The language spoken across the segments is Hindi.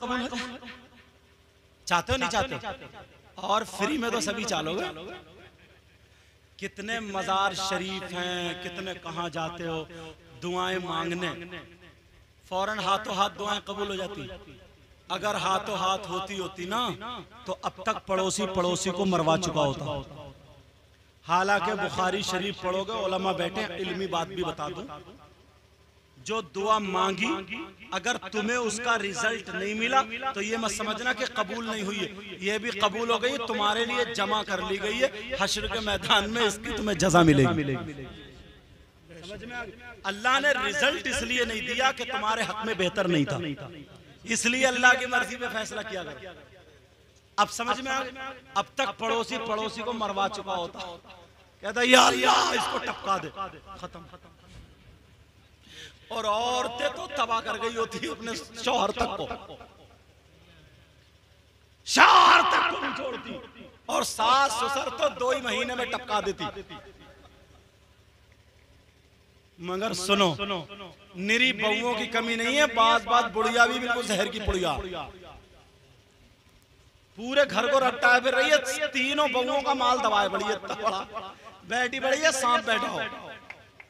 कबूल हो जाए? चाहते हो नहीं चाहते? और फ्री में तो सभी चालोगे। कितने मजार शरीफ हैं, कितने कहाँ जाते हो दुआएं मांगने, फौरन हाथों हाथ दुआएं कबूल हो जाती। अगर हाथों हाथ होती ना तो अब तक पड़ोसी पड़ोसी को मरवा चुका होता। हालांकि बुखारी शरीफ पढ़ोगे, उलमा बैठे, इल्मी बात भी बता दूं, जो दुआ मांगी अगर तुम्हें उसका रिजल्ट नहीं मिला तो ये मत समझना कि कबूल नहीं हुई है, ये भी कबूल हो गई, तुम्हारे लिए जमा कर ली गई है, हश्र के मैदान में इसकी तुम्हें जजा मिलेगी। समझ में आ गई? अल्लाह ने रिजल्ट इसलिए नहीं दिया कि तुम्हारे हक में बेहतर नहीं था, इसलिए अल्लाह की मर्जी पे फैसला किया गया। अब समझ में आ गया? अब तक पड़ोसी पड़ोसी को मरवा चुका होता, कहता या अल्लाह इसको टपका दे, खत्म। और औरतें तो तबाह कर गई होती अपने शौहर तक को, शौहर तक को नहीं छोड़ती, और सास ससुर तो 2 ही महीने में टपका देती। मगर सुनो, निरी बहुओं की कमी नहीं है, बात बुढ़िया भी बिल्कुल जहर की पुड़िया, पूरे घर को रट्टा फिर रही है, तीनों बहुओं का माल दबाए बड़ी है, बैठी बड़ी है, सांप बैठा हो,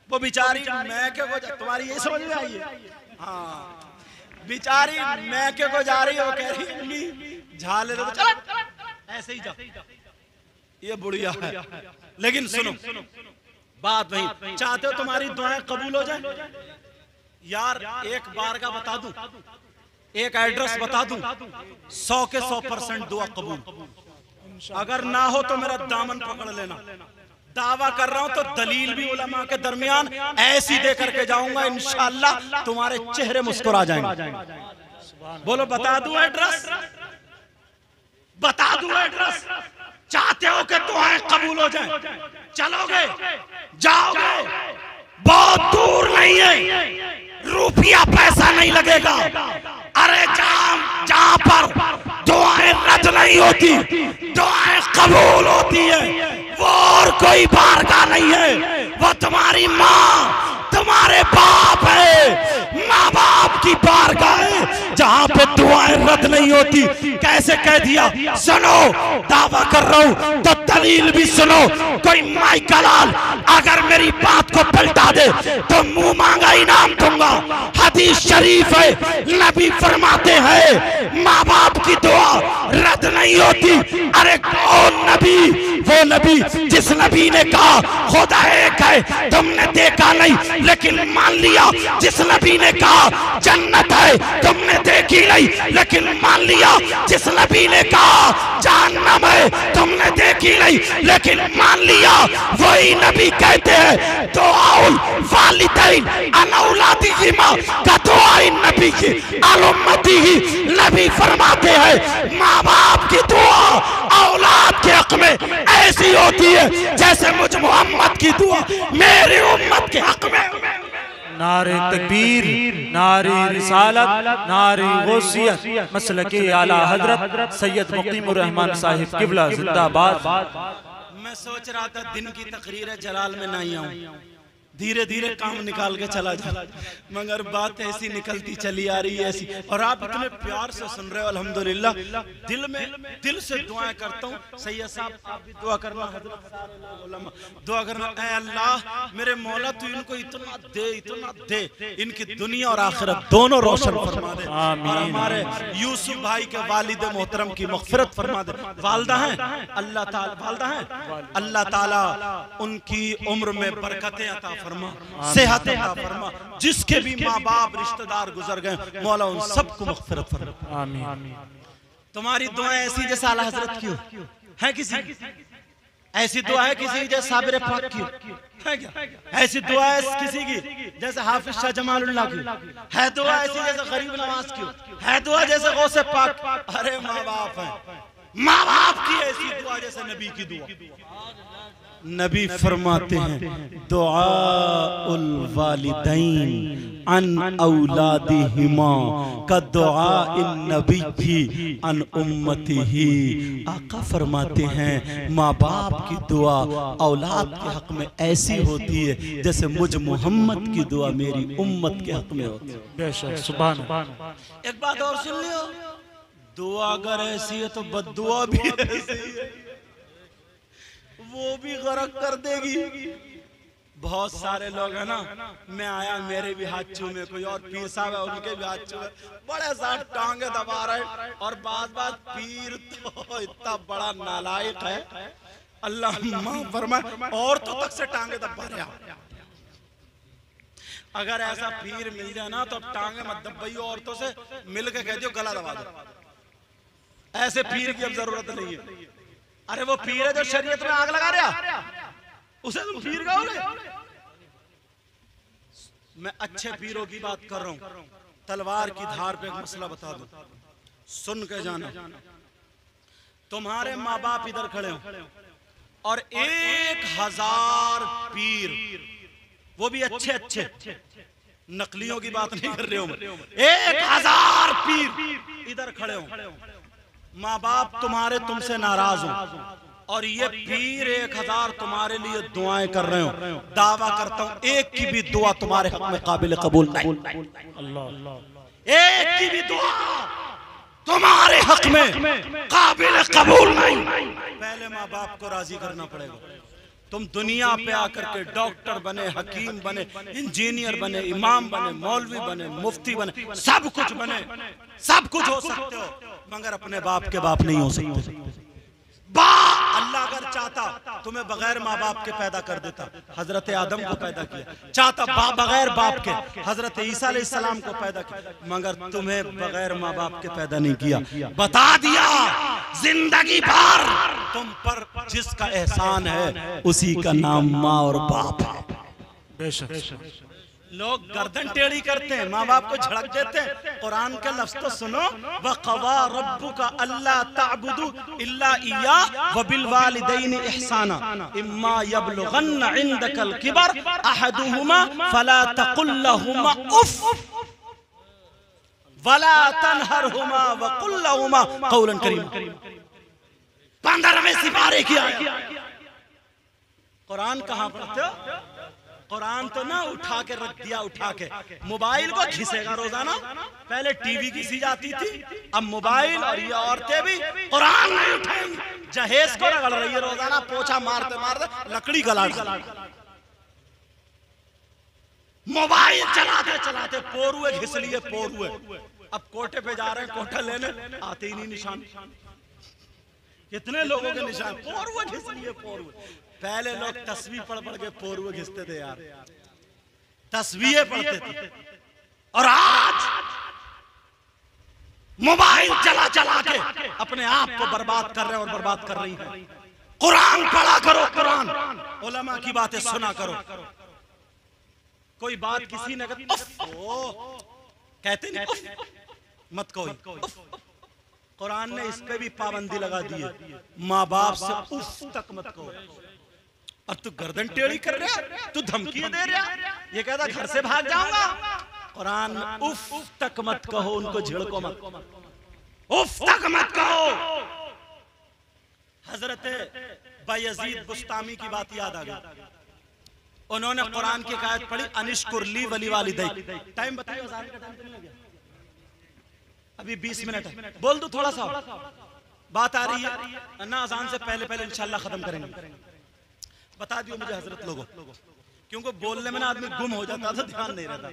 वो बेचारी मैके को, तुम्हारी ये समझ में आई है? हाँ, बेचारी मैके को जा रही है, वो कह रही है अम्मी झाले दो, चल ऐसे ही जा, ये बुढ़िया है। लेकिन सुनो बात वही, चाहते हो तुम्हारी दुआएं कबूल हो जाए? यार एक बार का बता दूं, एक एड्रेस बता दूं, 100 के 100% दुआ कबूल। अगर ना हो तो मेरा दामन पकड़ लेना, दावा कर रहा हूं तो दलील भी उलमा के दरमियान ऐसी दे करके जाऊंगा, इंशाअल्लाह तुम्हारे चेहरे मुस्कुरा जाएंगे। बोलो बता दूं एड्रेस? बता दूं एड्रेस? चाहते हो कि दुआएं कबूल हो जाएं? चलोगे? जाओगे? बहुत दूर नहीं है, रुपया पैसा नहीं लगेगा। अरे जहां पर दुआएं रद्द नहीं होती, दुआएं कबूल होती है, वो और कोई बारगाह नहीं है, वो तुम्हारी माँ तुम्हारे बाप है, माँ बाप की बारगाह है, जहां पे दुआएं रद्द नहीं होती। कैसे कह दिया? सुनो, दावा कर रहा हूं तो दलील भी सुनो। कोई माइका लाल अगर मेरी बात को पलटा दे तो मुंह मांगा इनाम दूंगा। हदीस शरीफ है, नबी फरमाते हैं माँ बाप की दुआ रद्द नहीं होती। अरे कौन नबी? वो नबी जिस नबी ने कहा खुदा एक है, तुमने देखा नहीं लेकिन मान लिया। जिस नबी ने कहा जन्नत है, तुमने देखी नहीं लेकिन मान लिया। जिस नबी ने कहा जहन्नम है, तुमने देखी नहीं लेकिन मान लिया। वही नबी कहते हैं दुआउल वालिदैन अन औलादिहिमा का दुआए नबी की अल उम्मतिही। नबी फरमाते हैं माँ बाप की दुआ औलाद के हक में ऐसी होती है जैसे मुझ मोहम्मद की दुआ मेरी उम्मत के हक में। नारे तकबीर, नारे रिसालत, नारे गौसियत, मसलके आला हजरत सैयद मुकीमुर रहमान साहिब किबला जिंदाबाद। मैं सोच रहा था दिन की तकरीर जलाल में नहीं आऊं, धीरे धीरे काम निकाल के चला जा, मगर बात ऐसी निकलती चली आ रही है ऐसी। और आप इतने प्यार से सुन रहे हो, अल्हम्दुलिल्लाह। दिल से दुआएं करता हूँ। सैयद साहब आप भी दुआ करना, हजरत सारे उलमा दुआ करना, ऐ अल्लाह मेरे मौला तू इनको इतना दे, इनकी दुनिया और आखिरत दोनों रोशन फरमा दे। और हमारे यूसुफ भाई के वालिद मोहतरम की मग़फ़िरत फरमा दे। वालदा हैं अल्लाह ताला, वालदा हैं अल्लाह ताला उनकी उम्र में बरकतें अता फरमा, सेहत अता फरमा। जिसके भी माँ बाप रिश्तेदार गुजर गए मौला उन सबको मग़फ़िरत फरमा। आमीन। तुम्हारी दुआएं ऐसी जैसे आला हजरत की हो है, किसी ऐसी दुआ है किसी जैसे साबिर पाक की है क्या? ऐसी दुआ है किसी की जैसे हाफिज शाह जमालुल्लाह की है? दुआ ऐसी जैसे गरीब नवाज की है? दुआ जैसे गौसे पाक? अरे माँ बाप है, माँ बाप की ऐसी दुआ जैसे नबी की दुआ। नबी फरमाते हैं दुआउल वालिदैन अन औलादिहिमा का दुआइन नबी की अन उम्मतिही। आका फरमाते हैं माँ बाप की दुआ औलाद के हक में ऐसी होती है जैसे मुझ मोहम्मद की दुआ मेरी उम्मत के हक में होती है। बेशक, सुभान अल्लाह। एक बात और सुन लियो, दुआ अगर ऐसी है तो बद्दुआ भी ऐसी है, वो भी गरक कर देगी। बहुत सारे लोग है ना, मैं आया मेरे भी हाथ चूमे, कोई और पीर साहब है उनके भी हाथ चूमे, बड़े साथ टांगे दबा रहे, और बात पीर तो इतना बड़ा नालायक है, अल्लाह माफ फरमाए, औरतों तक से टांगे दबा रहे। अगर ऐसा पीर मिल जाए ना तो टांगे मत दबाइयो, औरतों से मिल के कह दियो गला दबा दो। ऐसे पीर की अब जरूरत नहीं है। अरे वो पीर है जो शरीयत में आग लगा रहा, उसे तुम पीर कहोगे? मैं अच्छे पीरों की बात कर रहा हूं। तलवार की धार पे एक मसला बता दूं, सुन के जाना। तुम्हारे माँ बाप इधर खड़े हो और 1000 पीर, वो भी अच्छे अच्छे, नकलियों की बात नहीं कर रहे हो, 1000 पीर इधर खड़े हो, माँ बाप तुम्हारे तुमसे नाराज हो, और ये पीर 1000 तुम्हारे लिए दुआएं कर रहे हो। दावा करता हूं एक की भी दुआ तुम्हारे हक में काबिल कबूल नहीं। एक की भी दुआ तुम्हारे हक में काबिल कबूल नहीं। पहले माँ बाप को राजी करना पड़ेगा। तुम दुनिया पे आकर के डॉक्टर बने, हकीम बने, इंजीनियर बने, इमाम बने, मौलवी बने, मुफ्ती बने, सब कुछ बने, सब कुछ हो सकते हो, मगर अपने बाप के बाप नहीं हो सकते। अल्लाह अगर चाहता तुम्हें बगैर माँ बाप के पैदा कर देता, हजरत आदम को पैदा किया, चाहता बगैर बाप के हजरत ईसा अलैहिस्सलाम को पैदा किया, मगर तुम्हें बगैर माँ बाप के पैदा नहीं किया। बता दिया जिंदगी भर तुम पर जिसका एहसान है उसी का नाम माँ और बाप है। बेशक लोग गर्दन टेढ़ी करते हैं, माँ बाप को झड़क देते हैं। कुरान के लफ्ज़ तो सुनो, वक़वा रब्बुका अल्ला ताबुदू इल्ला इय्या व बिल वालिदैनि इहसाना इम्मा यबलुगन्ना इंदकल किबर अहदुहुमा फला तकुल लहुमा उफ वला तनहरहुमा व कुल लहुमा कौलन करीमा। 15वें सिपारे की आयत। कुरान कहाँ पढ़ते हो? कुरान तो ना उठा के रख दिया, उठा के मोबाइल को घिसेगा रोजाना। पहले टीवी घिसी जाती थी, अब मोबाइल, और ये औरतें भी कुरान नहीं उठाएंगी, जहेज को रगड़ रही है रोजाना, पोछा मारते मारते लकड़ी गला। मोबाइल चलाते चलाते पोरुए घिस लिए, पोरुए। अब कोटे पे जा रहे हैं, कोटा लेने आते ही नहीं निशान। कितने लोगों के निशान पोरुए घिस लिए, पोरुए। पहले लोग तस्वीर पढ़ पढ़ के पोरुए घिसते थे यार, तस्वीरें पढ़ते थे, और आज मोबाइल चला चला के अपने आप को बर्बाद कर रहे हैं और बर्बाद कर रही हैं। कुरान पढ़ा करो, कुरान उलमा की बातें सुना करो। कोई बात किसी ने कहते नहीं मत कहो, कुरान ने इस पे भी पाबंदी लगा दी है, माँ बाप से उफ तक मत कहो। और तू गर्दन टेढ़ी कर रहा, तू धमकी दे रहा, ये कहता घर से भाग जाऊंगा। कुरान उफ तक मत कहो, उनको झिड़को मत, उफ तक मत कहो। हजरत बायजीद बुस्तामी की बात याद आ गई। उन्होंने कुरान की आयत पढ़ी, अनिश्कुरली वली वालिदै। टाइम बताइए, अज़ान का टाइम तो नहीं हो गया? अभी 20 मिनट है, बोल दो थोड़ा सा, बात आ रही है ना। अज़ान से पहले पहले इंशाल्लाह खत्म करेंगे। बता दियो मुझे हजरत लोगों, क्योंकि बोलने में ना आदमी गुम हो जाता था, ध्यान नहीं रहता।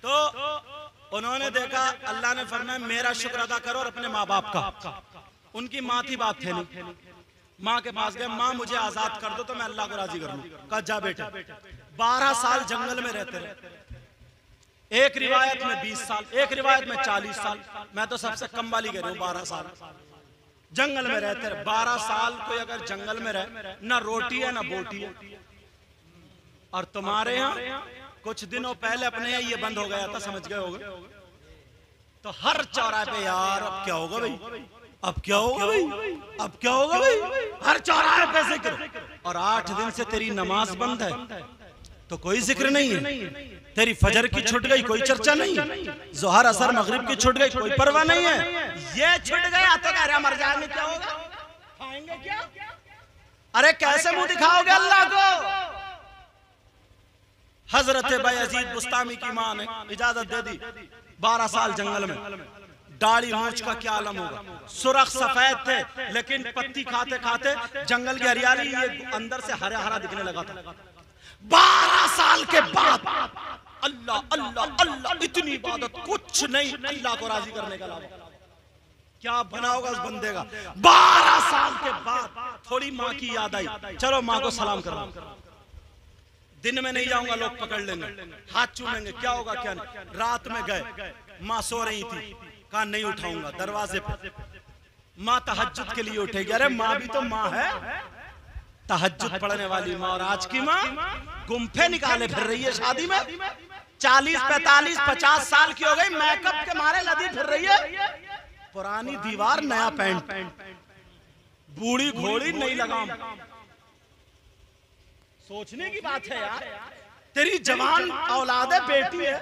तो उन्होंने देखा, अल्लाह ने फरमाया मेरा शुक्र अदा करो और अपने माँ बाप का। उनकी माँ थी, बाप थे नहीं। माँ के पास गए, माँ मुझे आजाद कर दो तो मैं अल्लाह को राजी कर लूं। कहा जा बेटा। 12 साल जंगल में रहते रहे। एक रिवायत में 20 साल, एक रिवायत में 40 साल, मैं तो सबसे कम वाली कह रही हूँ, 12 साल जंगल में रहते रहे। 12 साल कोई अगर जंगल में रहे, ना रोटी है ना बोटी है। और तुम्हारे यहाँ कुछ दिनों पहले अपने यहाँ ये बंद हो गया था, समझ गए होगे। तो हर चौराहे पे यार अब क्या होगा भाई, अब क्या होगा भाई, अब क्या होगा भाई, हर चौराहे पे जिक्र। और 8 दिन से तेरी नमाज बंद है तो कोई जिक्र नहीं है। तेरी फजर की छूट गई, कोई चर्चा नहीं है। जोहर असर मगरिब की छूट गई, कोई परवाह नहीं है। ये छूट गया तो कह रहा मर जाएंगे, क्या होगा, खाएंगे क्या? अरे कैसे मुंह दिखाओगे अल्लाह को? हजरत बायजीद बुस्तामी की मां ने इजाजत दे दी। 12 साल जंगल में, दाढ़ी मूंछ का क्या आलम होगा। सुरख सफेद थे लेकिन पत्ती खाते खाते जंगल की हरियाली ये अंदर से हरा हरा दिखने लगा था। 12 साल के बाद अल्लाह अल्लाह अल्लाह, इतनी इबादत कुछ नहीं अल्लाह को राजी करने का अलावा। क्या बना होगा उस बंदे का। 12 साल के बाद थोड़ी माँ की याद आई, चलो माँ को सलाम करो। दिन में नहीं जाऊंगा, लोग पकड़ लेंगे, हाथ चूमेंगे, क्या होगा क्या नहीं। रात में गए, माँ सो रही थी, कहा नहीं उठाऊंगा। दरवाजे पे माँ तहज्जुद के लिए उठेगी। अरे माँ भी तो माँ है, तहज्जुद पढ़ने वाली माँ। और आज की माँ गुम्फे निकाले फिर रही है शादी में। 40, 45, 50 साल की हो गई, मेकअप के मारे लदी फिर रही है। पुरानी दीवार नया पेंट, बूढ़ी घोड़ी नई लगाम। सोचने की बात है यार, तेरी जवान औलाद है, बेटी है,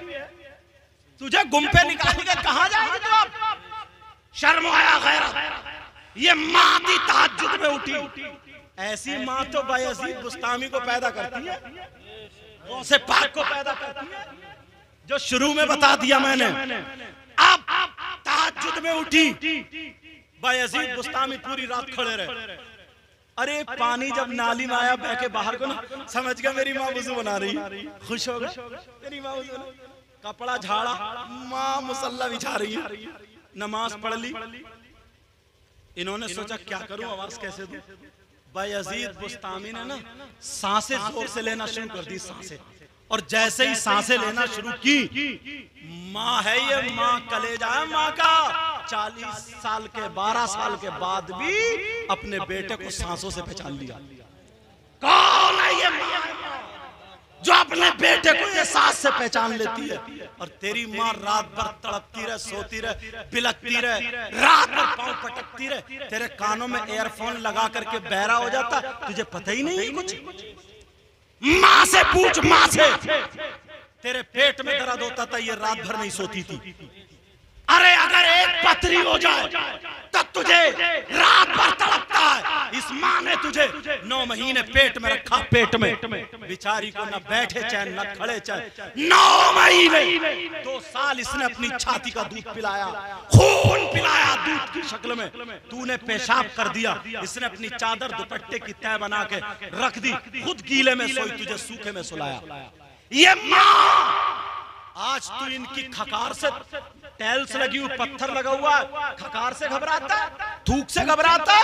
तुझे गुम्फे निकाल के कहां जाएगी तू। अब शर्म आया गैरत। ये माँ थी तहज्जुद में उठी। ऐसी माँ तो बायजीद बुस्तामी को पैदा करती है, गौसे पाक को पैदा करती है, जो शुरू में बता दिया मैंने। अब तहज्जुद में उठी बायजीद बुस्तामी, पूरी रात खड़े रहे। अरे पानी जब नाली में आया बह के बाहर को ना, समझ गया मेरी माँ वुज़ू बना रही, खुश हो गया मेरी माँ वुज़ू बना। कपड़ा झाड़ा, माँ मुसल्ला बिछा रही है, नमाज पढ़ ली। इन्होंने सोचा क्या करूं, आवाज कैसे दूं। बायजीद बुस्तामी ने ना सांसें जोर से लेना शुरू कर दी, सांसें। और जैसे ही सांसें लेना शुरू की, माँ है ये, माँ कलेजा है माँ का। 40 साल के 12 साल के बाद भी अपने बेटे को सांसों से पहचान लिया। कौन है ये माँ जो अपने बेटे को ये सांस से पहचान लेती है। और तेरी माँ रात भर तड़पती रहे, सोती रहे, बिलकती रहे, रात भर पांव पटकती रहे, तेरे कानों में एयरफोन लगा करके बहरा हो जाता, तुझे पता ही नहीं कुछ। माँ से पूछ, माँ से। तेरे पेट में दर्द होता था, ये रात भर नहीं सोती थी। अरे अगर एक पथरी हो जाए तो तुझे रात भर तड़पता है। इस माँ ने तुझे 9 महीने पेट में रखा, पेट में। बेचारी को न बैठे चैन न खड़े चैन। 9 महीने 2 साल इसने अपनी छाती का दूध पिलाया, खून पिलाया दूध की शक्ल में। तूने पेशाब कर दिया, इसने अपनी चादर दुपट्टे की तह बना के रख दी, खुद गीले में सोई, तुझे सूखे में सुलाया। ये माँ आज तू इनकी खकार से, टाइल्स लगी हुई, पत्थर लगा हुआ, खकार से घबराता, थूक से घबराता,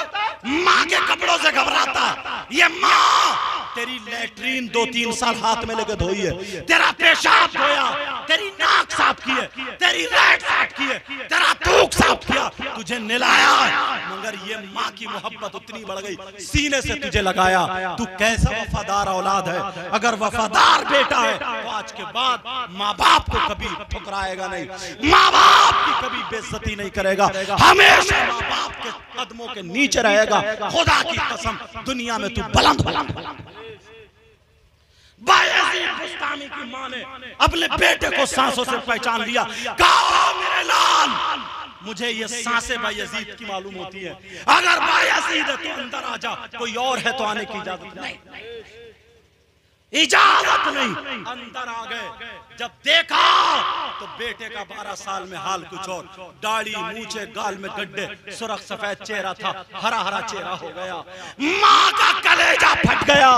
माँ के कपड़ों से घबराता। ये माँ तेरी लैट्रीन 2-3 साल हाथ में लेके धोई है, तेरा पेशाब धोया, तेरी नाक साफ की है, तेरी रैट साफ की है, तेरा थूक साफ किया, तुझे नहलाया। मगर ये माँ की मोहब्बत उतनी बढ़ गई, सीने से तुझे लगाया। तू कैसा वफादार औलाद है। अगर वफादार बेटा है तो आज के बाद माँ बाप को कभी ठुकराएगा नहीं, माँ बाप की कभी बेइज्जती नहीं करेगा, हमेशा माँ बाप के कदमों के नीचे रहेगा। खुदा की कसम, दुनिया में तू बुलंद बुलंद। बायजीद बुस्तामी की माँ ने अपने बेटे को सांसों से पहचान लिया। कहा मेरे लाल, मुझे ये सांसें बायजीद की मालूम होती है। अगर बायजीद है तो अंदर आ जा, कोई और है तो आने की इजाजत नहीं, इजाजत नहीं। अंदर आ गए, जब देखा तो बेटे का 12 साल में हाल कुछ और, दाढ़ी, मूछे, गाल में गड्ढे, सुरख सफेद चेहरा था, हरा हरा चेहरा हो गया। माँ का कलेजा फट गया,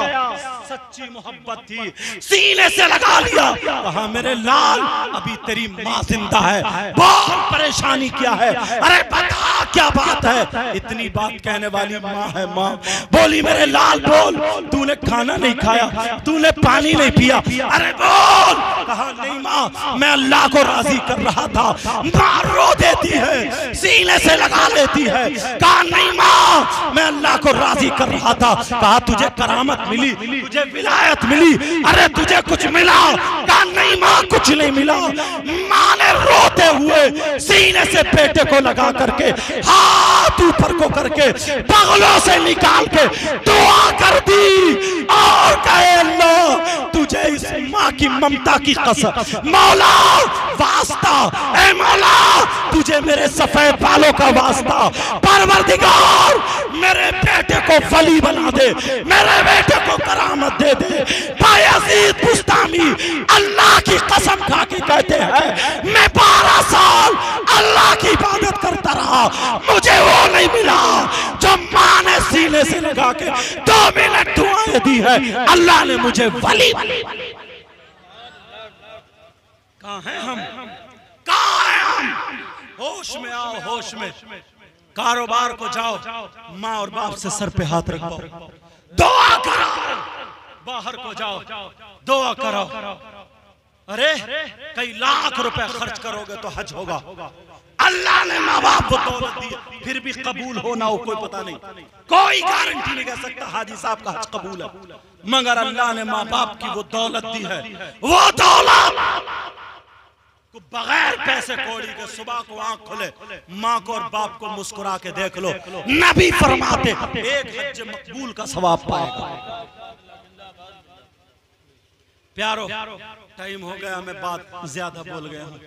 सच्ची मोहब्बत थी, सीने से लगा लिया। कहा मेरे लाल, अभी तेरी माँ जिंदा है, बहुत परेशानी क्या है, अरे बता क्या बात है। इतनी बात कहने वाली माँ है माँ। बोली मेरे लाल बोल, तूने खाना नहीं खाया, तूने पानी नहीं पिया, अरे बोल। कहा नहीं माँ, मैं अल्लाह को राजी कर रहा था। माँ रो देती है, सीने से लगा लेती है। कहा नहीं माँ, मैं अल्लाह को राजी कर रहा था। कहा तुझे करामत मिली, तुझे विलायत मिली, अरे तुझे कुछ मिला? कहा नहीं माँ, कुछ नहीं मिला। माँ ने रोते हुए सीने से बेटे को लगा करके, हाथ ऊपर को करके, बगलों से निकाल के दुआ कर दी और कहे अल्लाह तुझे इस माँ की ममता की कसम, मौला वास्ता, ऐ मौला तुझे मेरे सफेद बालों का वास्ता, परवरदिगार मेरे बेटे को वली बना दे, मेरे बेटे को करामत दे दे। बायजीद बुस्तामी अल्लाह की कसम खा के कहते हैं मैं 12 साल अल्लाह की इबादत करता रहा, मुझे वो नहीं मिला जो माँ ने सीने से लगा के 2 मिनट दुआएं दी है, अल्लाह ने मुझे वली। कहाँ हैं हम, कहाँ हैं हम? होश में आओ, होश में। कारोबार को जाओ, माँ और बाप से सर पे हाथ रखो, दुआ करो। बाहर को जाओ, दुआ करो। अरे कई लाख रुपए खर्च करोगे तो हज होगा। अल्लाह ने माँ बाप को दौलत दी, फिर भी कबूल हो ना हो कोई पता नहीं, कोई गारंटी नहीं कह सकता हाजी साहब का हज कबूल है, मगर अल्लाह ने माँ बाप की वो दौलत दी है, वो दौलत को बगैर पैसे कौड़ी के सुबह को आंख खुले माँ को और बाप को मुस्कुरा के देख लो, नबी फरमाते एक हज मकबूल का सवाब पाएगा। प्यारो टाइम हो गया, मैं बात ज्यादा बोल गया हूँ,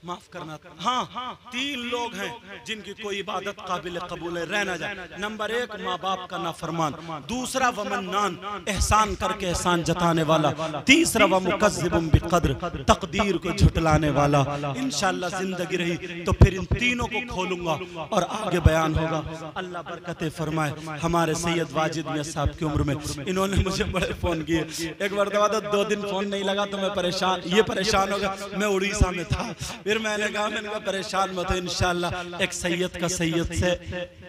माफ करना। हाँ 3 लोग हैं जिनकी कोई इबादत काबिल कबूल रह ना जाए। नंबर 1 माँ बाप का नाफरमान, दूसरा वमन्नान एहसान करके एहसान जताने वाला, तीसरा व मुकज़्ज़िबुन बिक़द्र तकदीर को झुटलाने वाला। इंशाअल्लाह जिंदगी रही तो फिर इन तीनों को खोलूंगा और आगे बयान होगा। अल्लाह बरकतें फरमाए। हमारे सैयद वाजिद मियां साहब की उम्र में इन्होंने मुझे बड़े फोन किए, एक मरतबा तो 2 दिन फोन नहीं लगा तो मैं परेशान, ये परेशान हो गया, मैं उड़ीसा में था, फिर मैंने कहा परेशान मत हो, इंशाल्लाह एक सैयद का सैयद से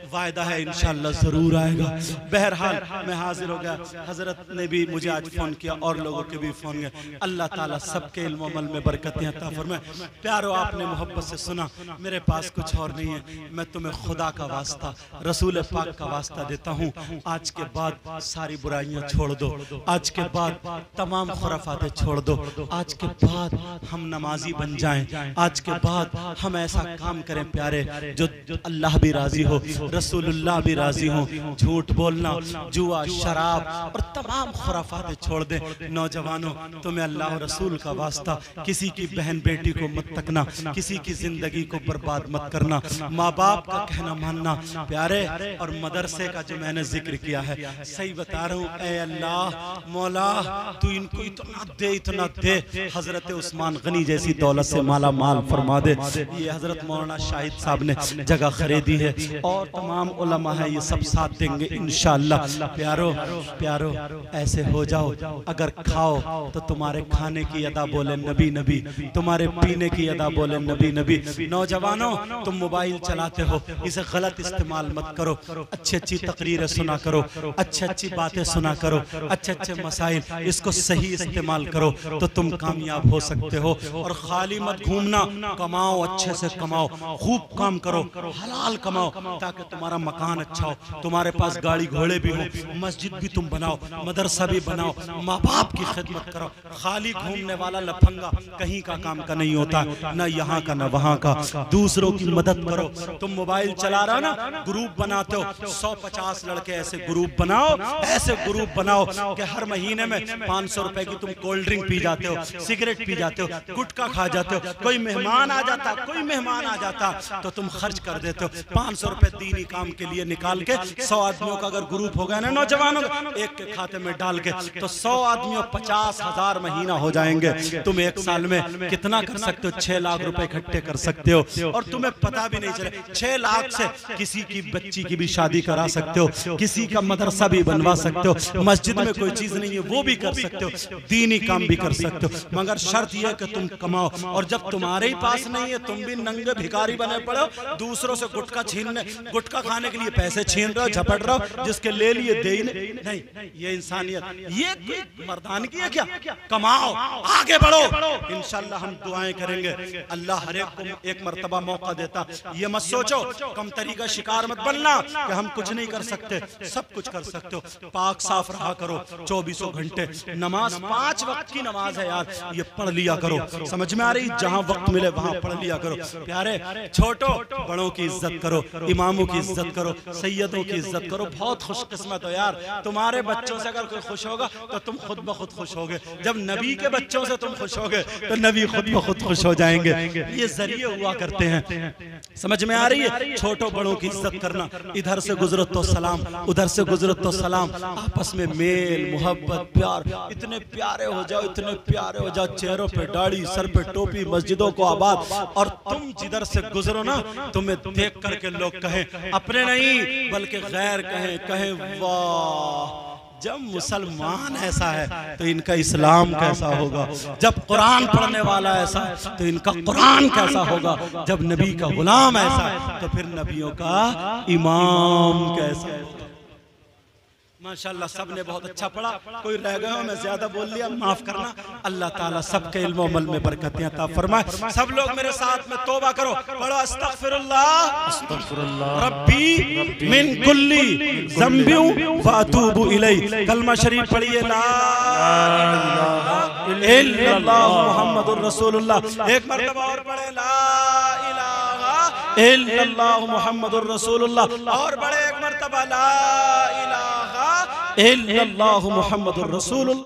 वायदा है, इंशाल्लाह जरूर आएगा। बहरहाल मैं हाजिर हो गया, हजरत ने भी मुझे आज फोन किया और लोगों के भी फोन किया। अल्लाह ताला सबके इल्म अमल में बरकतें अता फरमाए। प्यारो आपने मोहब्बत से सुना, मेरे पास कुछ और नहीं है, मैं तुम्हें खुदा का वास्ता रसूल पाक का वास्ता देता हूँ, आज के बाद सारी बुराइयां छोड़ दो, आज के बाद तमाम खुराफातें छोड़ दो, आज के बाद हम नमाजी बन जाएं, आज के बाद हम ऐसा काम करें प्यारे जो अल्लाह भी राजी हो, रसूलुल्लाह भी राजी हो। झूठ बोलना, जुआ, शराब और तमाम खुराफातें छोड़ दे। नौजवानों तुम्हें अल्लाह और रसूल का वास्ता, किसी की बहन बेटी को मत तकना, किसी की जिंदगी को बर्बाद मत करना, माँ बाप का कहना मानना प्यारे। और मदरसे का जो मैंने जिक्र किया है, सही बता रहा हूँ, ऐ अल्लाह मौला तू इनको इतना दे, इतना दे, हजरत उस्मान गनी जैसी दौलत से माला माल फरमा दे। ये हजरत मौलाना शाहिद साहब ने जगह खरीदी है और तमाम उलमा है, ये सब साथ देंगे इंशाअल्लाह। प्यारो प्यारो ऐसे हो जाओ, अगर खाओ तो तुम्हारे खाने की अदा बोले नबी नबी, तुम्हारे पीने की अदा बोले नबी नबी। नौजवानों तुम मोबाइल चलाते हो, इसे गलत इस्तेमाल मत करो, अच्छी अच्छी तकरीरें सुना करो, अच्छी अच्छी बातें सुना करो, अच्छे अच्छे मसाइल, इसको सही इस्तेमाल करो तो तुम कामयाब हो सकते हो। और खाली मत घूमना, कमाओ, अच्छे से कमाओ, खूब काम करो, हलाल कमाओ, ताकि तुम्हारा मकान अच्छा हो, तुम्हारे पास गाड़ी घोड़े भी हो, मस्जिद भी तुम बनाओ, मदरसा भी बनाओ, माँ बाप की खिदमत करो। खाली घूमने वाला लफंगा कहीं का काम का नहीं होता, न यहाँ का न वहाँ का। दूसरों की मदद करो। तुम मोबाइल चला रहा ना, ग्रुप बनाते हो, 150 लड़के ऐसे ग्रुप बनाओ, ऐसे ग्रुप बनाओ कि हर महीने में 500 रुपए की तुम कोल्ड ड्रिंक पी जाते हो, सिगरेट पी जाते हो, गुटखा खा जाते हो। कोई मेहमान आ जाता, कोई मेहमान आ जाता तो तुम खर्च कर देते हो 500 रुपए दीनी काम के लिए निकाल के। 100 आदमियों का अगर ग्रुप हो गया ना नौजवानों, एक के खाते में डाल के, तो 100 आदमियों 50,000 महीना हो जाएंगे। तुम एक साल में कितना कर सकते हो? 6 लाख रुपए इकट्ठे कर सकते हो, और तुम्हें पता भी नहीं चले 6 लाख से किसी की बच्ची की भी शादी करा सकते हो, किसी का मदरसा भी बनवा सकते हो, मस्जिद में कोई चीज नहीं है वो भी कर सकते हो, दीनी काम भी कर सकते हो। मगर शर्त यह कि तुम कमाओ, और जब तुम्हारे ही पास नहीं है, तुम भी नंगे भिखारी बने पड़ो, दूसरों से गुटखा छीनने, गुटखा खाने के लिए पैसे छीन रहे हो, झपट रहे हो, जिसके ले लिए दे ही नहीं। ये इंसानियत, ये मर्दानगी है क्या? कमाओ, आगे बढ़ो, इंशाल्लाह हम दुआएं करेंगे। अल्लाह हर एक को एक मर्तबा मौका देता। ये मत सोचो कम तरीका शिकार मत बनना कि हम कुछ नहीं कर सकते, सब कुछ कर सकते हो। पाक साफ रहा करो 24 घंटे। नमाज 5 वक्त की नमाज है यार, ये पढ़ लिया करो। समझ में आ रही? जहां वक्त मिले वहां पढ़ लिया करो। प्यारे छोटो बड़ों की इज्जत करो, इमामों की इज्जत करो, सैयदों की इज्जत करो। बहुत खुशकिस्मत हो यार, तुम्हारे बच्चों से अगर कोई खुश होगा तो तुम खुद ब खुद खुश होगे। जब नबी के बच्चों से तुम खुश होगे तो नबी खुद ब खुद खुश हो जाएंगे। ये जरिए हुआ करते हैं, समझ में आ रही है? छोटो बड़ों की इज्जत करना, इधर से गुजरो तो सलाम, उधर से गुजरो तो सलाम, आपस में मेल मोहब्बत प्यार, इतने प्यारे हो जाओ, इतने प्यारे हो जाओ, चेहरों पे दाढ़ी, सर पे टोपी, मस्जिदों को आबाद। और तुम जिधर से गुजरो ना, तुम्हें देख करके लोग कहें, अपने नहीं बल्कि गैर कहें वाह, जब मुसलमान ऐसा है तो इनका इस्लाम कैसा होगा, जब कुरान पढ़ने वाला ऐसा है तो इनका कुरान कैसा होगा, जब नबी का गुलाम ऐसा है तो फिर नबियों का इमाम कैसा होगा। माशाअल्लाह सबने बहुत अच्छा पढ़ा। कोई रह गया हो, मैं ज्यादा बोल लिया, माफ करना। अल्लाह ताला सबके इल्म अमल में बरकतें अता फरमाए। सब लोग मेरे साथ में तौबा करो, पढ़ो अस्तगफिरुल्लाह रब्बी मिन कुल्ली ज़ंबिन व अतूबु इलैहि। कलमा शरीफ पढ़िए, ला इलाहा इल्लल्लाह मुहम्मदुर रसूलुल्लाह। एक मर्तबा और पढ़े, ला इलाहा इल्लल्लाह मुहम्मदुर रसूलुल्लाह। और बड़े एक मर्तबा, ला इलाहा इल्लल्लाह मुहम्मदुर रसूलुल्लाह।